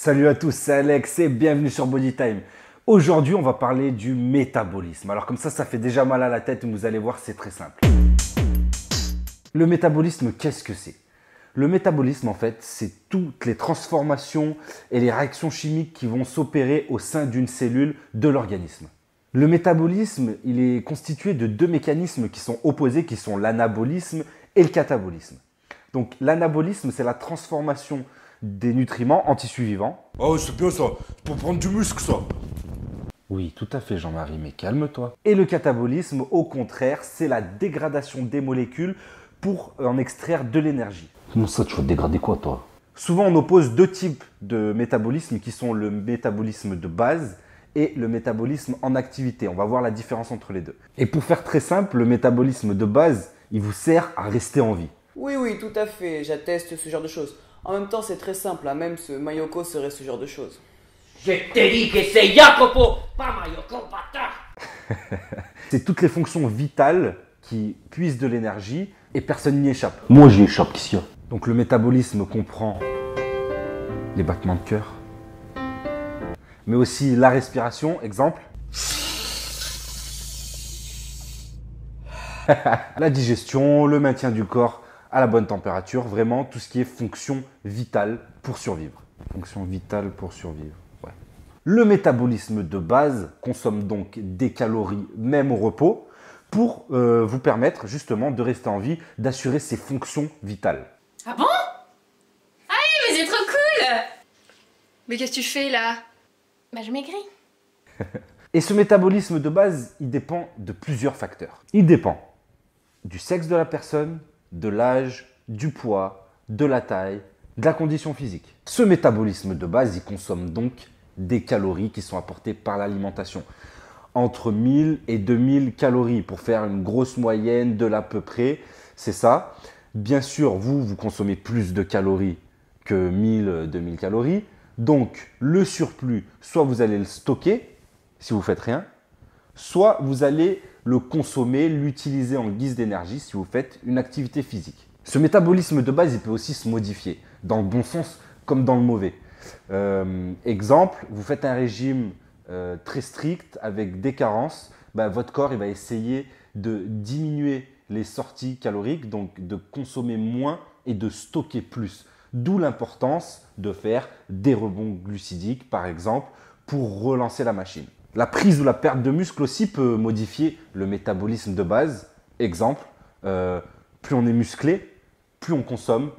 Salut à tous, c'est Alex et bienvenue sur Bodytime. Aujourd'hui, on va parler du métabolisme. Alors comme ça fait déjà mal à la tête, mais vous allez voir, c'est très simple. Le métabolisme, qu'est-ce que c'est? Le métabolisme, en fait, c'est toutes les transformations et les réactions chimiques qui vont s'opérer au sein d'une cellule de l'organisme. Le métabolisme, il est constitué de deux mécanismes qui sont opposés, qui sont l'anabolisme et le catabolisme. Donc l'anabolisme, c'est la transformation des nutriments en tissus vivants. Ah ouais, c'est bien ça. C'est pour prendre du muscle, ça. Oui, tout à fait Jean-Marie, mais calme-toi. Et le catabolisme, au contraire, c'est la dégradation des molécules pour en extraire de l'énergie. Comment ça, tu vas te dégrader quoi, toi? Souvent, on oppose deux types de métabolisme qui sont le métabolisme de base et le métabolisme en activité. On va voir la différence entre les deux. Et pour faire très simple, le métabolisme de base, il vous sert à rester en vie. Oui, tout à fait, j'atteste ce genre de choses. En même temps, c'est très simple, hein, même ce Mayoko serait ce genre de choses. Je te dis que c'est Jacopo, pas Mayoko, bâtard. C'est toutes les fonctions vitales qui puisent de l'énergie et personne n'y échappe. Moi, j'y échappe, qu'est-ce qu'il y a? Donc le métabolisme comprend les battements de cœur, mais aussi la respiration, exemple. La digestion, le maintien du corps à la bonne température, vraiment tout ce qui est fonction vitale pour survivre. Fonction vitale pour survivre, ouais. Le métabolisme de base consomme donc des calories même au repos pour vous permettre justement de rester en vie, d'assurer ses fonctions vitales. Ah bon? Ah oui, mais c'est trop cool! Mais qu'est-ce que tu fais là? Bah je maigris. Et ce métabolisme de base, il dépend de plusieurs facteurs. Il dépend du sexe de la personne, de l'âge, du poids, de la taille, de la condition physique. Ce métabolisme de base, il consomme donc des calories qui sont apportées par l'alimentation. Entre 1000 et 2000 calories pour faire une grosse moyenne de l'à peu près, c'est ça. Bien sûr, vous consommez plus de calories que 1000, 2000 calories. Donc, le surplus, soit vous allez le stocker si vous ne faites rien, soit vous allez le consommer, l'utiliser en guise d'énergie si vous faites une activité physique. Ce métabolisme de base, il peut aussi se modifier, dans le bon sens comme dans le mauvais. Exemple, vous faites un régime très strict avec des carences, votre corps il va essayer de diminuer les sorties caloriques, donc de consommer moins et de stocker plus. D'où l'importance de faire des rebonds glucidiques, par exemple, pour relancer la machine. La prise ou la perte de muscle aussi peut modifier le métabolisme de base. Exemple, plus on est musclé, plus on consomme,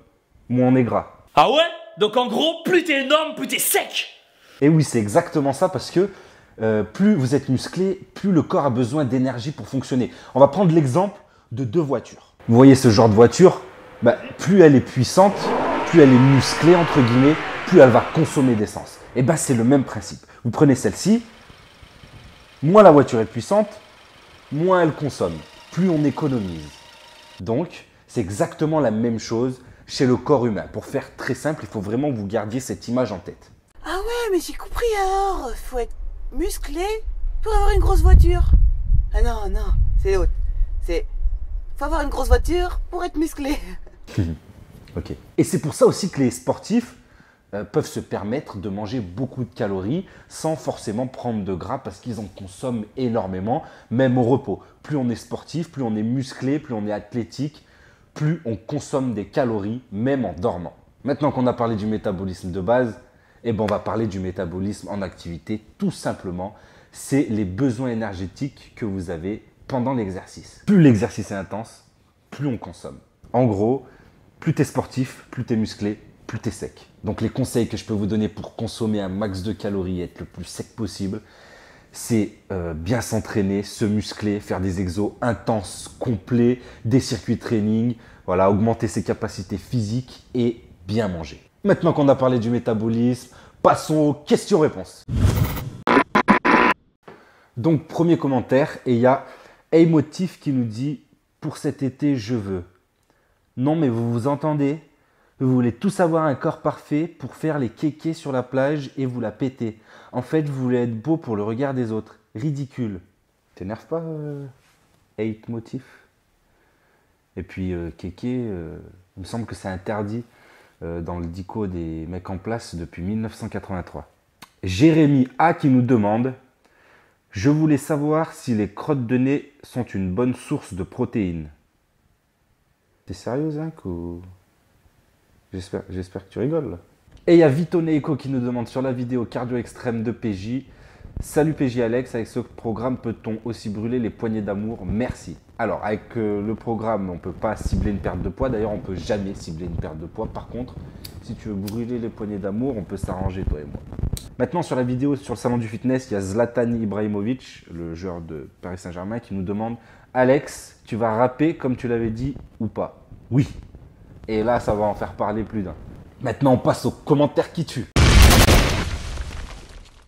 moins on est gras. Ah ouais? Donc en gros, plus t'es énorme, plus t'es sec. Et oui, c'est exactement ça parce que plus vous êtes musclé, plus le corps a besoin d'énergie pour fonctionner. On va prendre l'exemple de deux voitures. Vous voyez ce genre de voiture, plus elle est puissante, plus elle est musclée, entre guillemets, plus elle va consommer d'essence. Et c'est le même principe. Vous prenez celle-ci, moins la voiture est puissante, moins elle consomme, plus on économise. Donc, c'est exactement la même chose chez le corps humain. Pour faire très simple, il faut vraiment que vous gardiez cette image en tête. Ah ouais, mais j'ai compris alors. Faut être musclé pour avoir une grosse voiture. Ah non, c'est l'autre. Faut avoir une grosse voiture pour être musclé. Ok. Et c'est pour ça aussi que les sportifs peuvent se permettre de manger beaucoup de calories sans forcément prendre de gras parce qu'ils en consomment énormément, même au repos. Plus on est sportif, plus on est musclé, plus on est athlétique, plus on consomme des calories, même en dormant. Maintenant qu'on a parlé du métabolisme de base, on va parler du métabolisme en activité. Tout simplement, c'est les besoins énergétiques que vous avez pendant l'exercice. Plus l'exercice est intense, plus on consomme. En gros, plus tu es sportif, plus tu es musclé, plus tu es sec. Donc les conseils que je peux vous donner pour consommer un max de calories et être le plus sec possible, c'est bien s'entraîner, se muscler, faire des exos intenses, complets, des circuits training, voilà, augmenter ses capacités physiques et bien manger. Maintenant qu'on a parlé du métabolisme, passons aux questions-réponses. Donc premier commentaire, et il y a Emotif qui nous dit « Pour cet été, je veux ». Non mais vous vous entendez? Vous voulez tous avoir un corps parfait pour faire les kékés sur la plage et vous la péter. En fait, vous voulez être beau pour le regard des autres. Ridicule. T'énerve pas, hate motif. Et puis, kéké, il me semble que c'est interdit dans le dico des mecs en place depuis 1983. Jérémy A qui nous demande: je voulais savoir si les crottes de nez sont une bonne source de protéines. T'es sérieux, Zinc, ou... J'espère que tu rigoles, là. Et il y a Vito Neiko qui nous demande sur la vidéo cardio extrême de PJ: salut PJ Alex, avec ce programme peut-on aussi brûler les poignées d'amour? Merci. Alors avec le programme, on ne peut pas cibler une perte de poids. D'ailleurs, on ne peut jamais cibler une perte de poids. Par contre, si tu veux brûler les poignées d'amour, on peut s'arranger, toi et moi. Maintenant, sur la vidéo sur le salon du fitness, il y a Zlatan Ibrahimovic, le joueur de Paris Saint-Germain, qui nous demande: Alex, tu vas rapper comme tu l'avais dit ou pas? Oui. Et là, ça va en faire parler plus d'un. Maintenant, on passe aux commentaires qui tuent.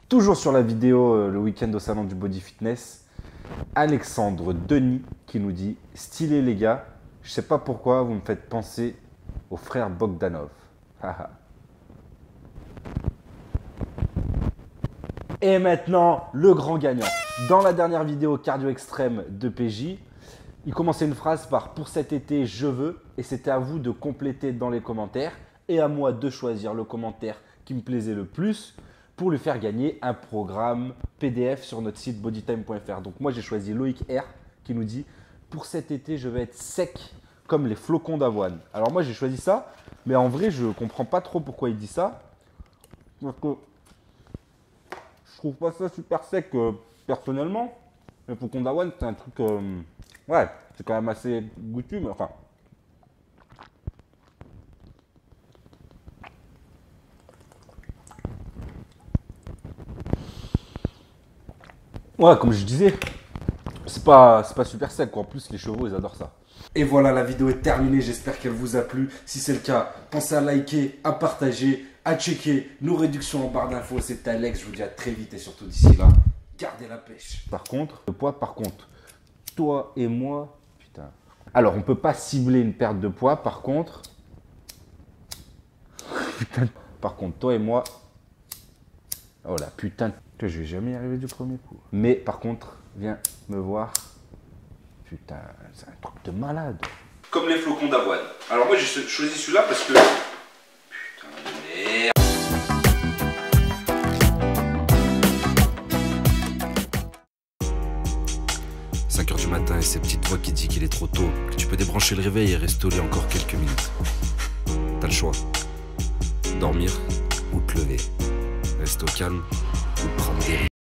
Toujours sur la vidéo, le week-end au salon du body fitness, Alexandre Denis qui nous dit: stylé les gars, je sais pas pourquoi vous me faites penser aux frères Bogdanov. Et maintenant, le grand gagnant. Dans la dernière vidéo cardio extrême de PJ, il commençait une phrase par « pour cet été, je veux » et c'était à vous de compléter dans les commentaires et à moi de choisir le commentaire qui me plaisait le plus pour lui faire gagner un programme PDF sur notre site bodytime.fr. Donc moi, j'ai choisi Loïc R qui nous dit « pour cet été, je vais être sec comme les flocons d'avoine ». Alors moi, j'ai choisi ça, mais en vrai, je ne comprends pas trop pourquoi il dit ça. Parce que je trouve pas ça super sec personnellement. Les flocons d'avoine, c'est un truc... ouais, c'est quand même assez goûtu, mais enfin... Ouais, comme je disais, c'est pas super sec, quoi. En plus, les chevaux, ils adorent ça. Et voilà, la vidéo est terminée. J'espère qu'elle vous a plu. Si c'est le cas, pensez à liker, à partager, à checker nos réductions en barre d'infos. C'était Alex. Je vous dis à très vite et surtout d'ici là, gardez la pêche. Par contre, le poids, toi et moi, putain. Alors, on peut pas cibler une perte de poids. Par contre, putain. Par contre, toi et moi, oh la putain. Je vais jamais y arriver du premier coup. Mais par contre, viens me voir. Putain, c'est un truc de malade. Comme les flocons d'avoine. Alors moi, j'ai choisi celui-là parce que... Putain de merde. 5h du matin et cette petite voix qui dit qu'il est trop tôt, que tu peux débrancher le réveil et rester au lit encore quelques minutes. T'as le choix. Dormir ou te lever. Rester au calme ou prendre des risques.